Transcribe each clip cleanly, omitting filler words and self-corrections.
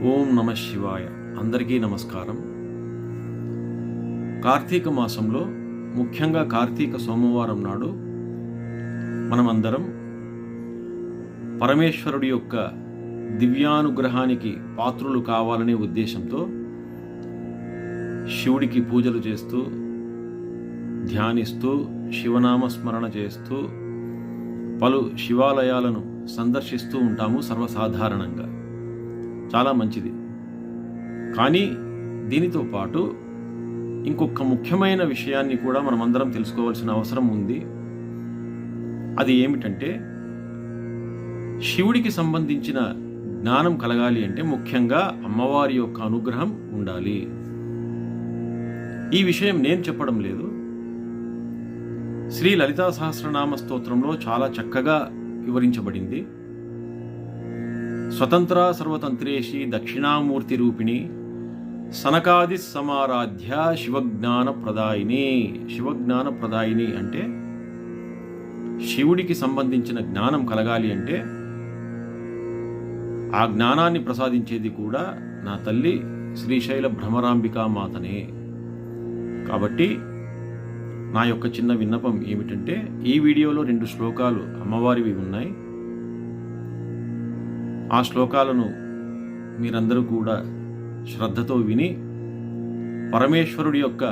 ఓం నమ శివాయ. అందరికీ నమస్కారం. కార్తీక మాసంలో ముఖ్యంగా కార్తీక సోమవారం నాడు మనమందరం పరమేశ్వరుడి యొక్క దివ్యానుగ్రహానికి పాత్రులు కావాలనే ఉద్దేశంతో శివుడికి పూజలు చేస్తూ, ధ్యానిస్తూ, శివనామస్మరణ చేస్తూ పలు శివాలయాలను సందర్శిస్తూ ఉంటాము సర్వసాధారణంగా. చాలా మంచిది. కానీ దీనితో పాటు ఇంకొక ముఖ్యమైన విషయాన్ని కూడా మనమందరం తెలుసుకోవాల్సిన అవసరం ఉంది. అది ఏమిటంటే, శివుడికి సంబంధించిన జ్ఞానం కలగాలి అంటే ముఖ్యంగా అమ్మవారి యొక్క అనుగ్రహం ఉండాలి. ఈ విషయం నేను చెప్పడం లేదు, శ్రీ లలితా సహస్రనామ స్తోత్రంలో చాలా చక్కగా వివరించబడింది. స్వతంత్ర సర్వతంత్రేషి దక్షిణామూర్తి రూపిణి సనకాది సమారాధ్య శివజ్ఞాన ప్రదాయిని. శివజ్ఞాన ప్రదాయిని అంటే శివుడికి సంబంధించిన జ్ఞానం కలగాలి అంటే ఆ జ్ఞానాన్ని ప్రసాదించేది కూడా నా తల్లి శ్రీశైల భ్రమరాంబికా మాతనే. కాబట్టి నా యొక్క చిన్న విన్నపం ఏమిటంటే, ఈ వీడియోలో 2 శ్లోకాలు అమ్మవారివి ఉన్నాయి. ఆ శ్లోకాలను మీరందరూ కూడా శ్రద్ధతో విని పరమేశ్వరుడి యొక్క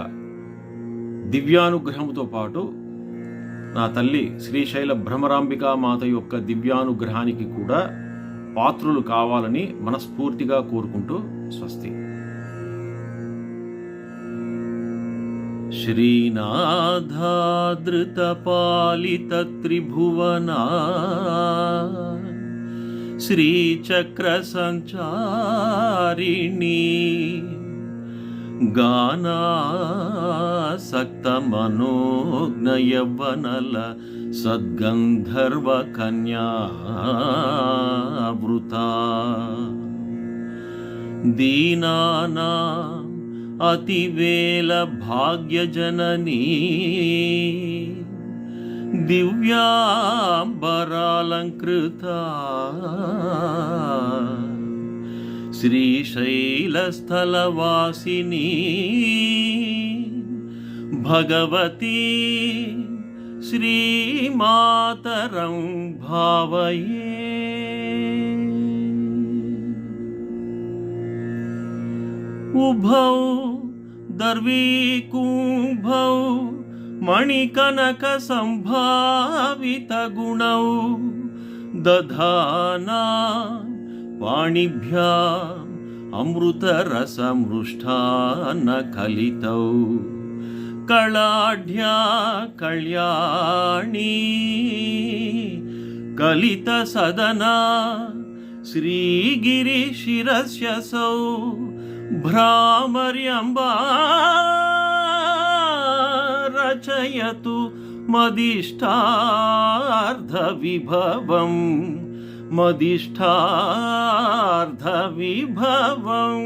దివ్యానుగ్రహంతో పాటు నా తల్లి శ్రీశైల భ్రమరాంబికా మాత యొక్క దివ్యానుగ్రహానికి కూడా పాత్రులు కావాలని మనస్ఫూర్తిగా కోరుకుంటూ స్వస్తి. శ్రీనాథాదృతపాలిత త్రిభువనా శ్రీచక్ర సంచారిణి గానాసక్త మనోజ్ఞ యవ్వనల సద్గంధర్వ కన్యావృత దీనానా అతివేల భాగ్యజననీ దివ్యాంబరాలంకృత శ్రీశైలస్థలవాసిని భగవతి శ్రీమాతరం భావయే. ఉభౌ దర్వీకుంభౌ మణికనక సంభావిత గుణౌ దధానా పాణిభ్యాం అమృతరసమృష్టాన్న కలితౌ కళాఢ్యా కళ్యాణీ కలిత సదనా శ్రీగిరి శిరస్యసౌ భ్రామర్యంబా రచయతు మదిష్టార్థ విభవం మదిష్టార్థ విభవం.